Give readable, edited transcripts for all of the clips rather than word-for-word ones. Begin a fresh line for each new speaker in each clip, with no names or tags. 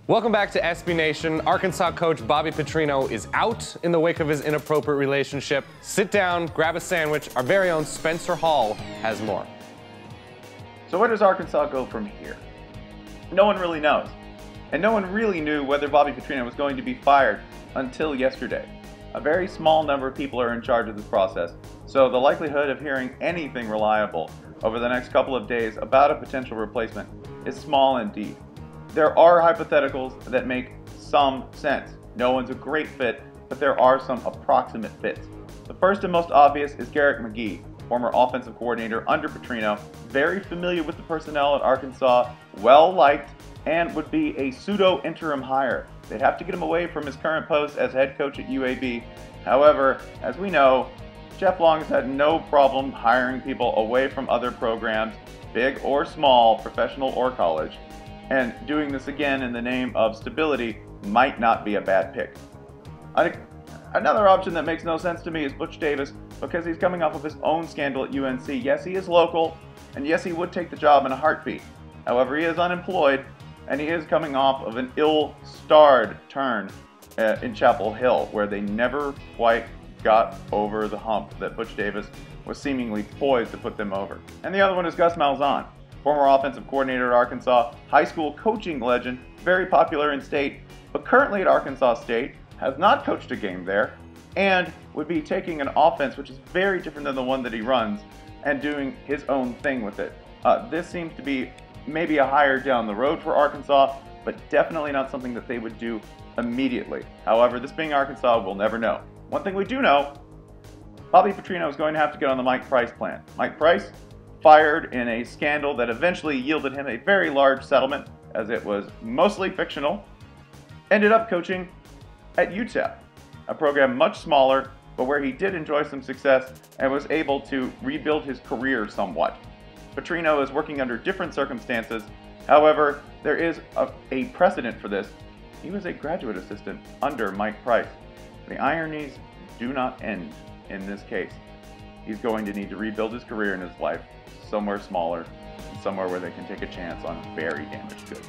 Welcome back to SB Nation. Arkansas coach Bobby Petrino is out in the wake of his inappropriate relationship. Sit down, grab a sandwich. Our very own Spencer Hall has more.
So where does Arkansas go from here? No one really knows. And no one really knew whether Bobby Petrino was going to be fired until yesterday. A very small number of people are in charge of this process, so the likelihood of hearing anything reliable over the next couple of days about a potential replacement is small indeed. There are hypotheticals that make some sense. No one's a great fit, but there are some approximate fits. The first and most obvious is Garrett McGee, former offensive coordinator under Petrino, very familiar with the personnel at Arkansas, well-liked, and would be a pseudo-interim hire. They'd have to get him away from his current post as head coach at UAB. However, as we know, Jeff Long has had no problem hiring people away from other programs, big or small, professional or college. And doing this again in the name of stability might not be a bad pick. Another option that makes no sense to me is Butch Davis, because he's coming off of his own scandal at UNC. Yes, he is local, and yes, he would take the job in a heartbeat. However, he is unemployed, and he is coming off of an ill-starred turn in Chapel Hill, where they never quite got over the hump that Butch Davis was seemingly poised to put them over. And the other one is Gus Malzahn, former offensive coordinator at Arkansas, high school coaching legend, very popular in state, but currently at Arkansas State, has not coached a game there, and would be taking an offense which is very different than the one that he runs and doing his own thing with it. This seems to be maybe a hire down the road for Arkansas, but definitely not something that they would do immediately. However, this being Arkansas, we'll never know. One thing we do know, Bobby Petrino is going to have to get on the Mike Price plan. Mike Price, fired in a scandal that eventually yielded him a very large settlement, as it was mostly fictional, ended up coaching at UTEP, a program much smaller, but where he did enjoy some success and was able to rebuild his career somewhat. Petrino is working under different circumstances. However, there is a precedent for this. He was a graduate assistant under Mike Price. The ironies do not end in this case. He's going to need to rebuild his career in his life somewhere smaller, somewhere where they can take a chance on very damaged goods.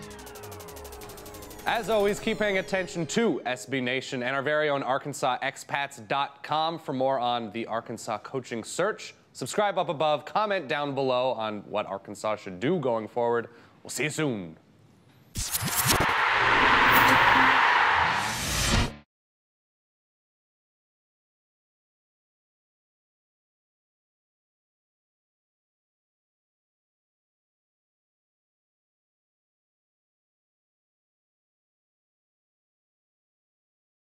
As always, keep paying attention to SB Nation and our very own ArkansasExpats.com for more on the Arkansas coaching search. Subscribe up above, comment down below on what Arkansas should do going forward. We'll see you soon.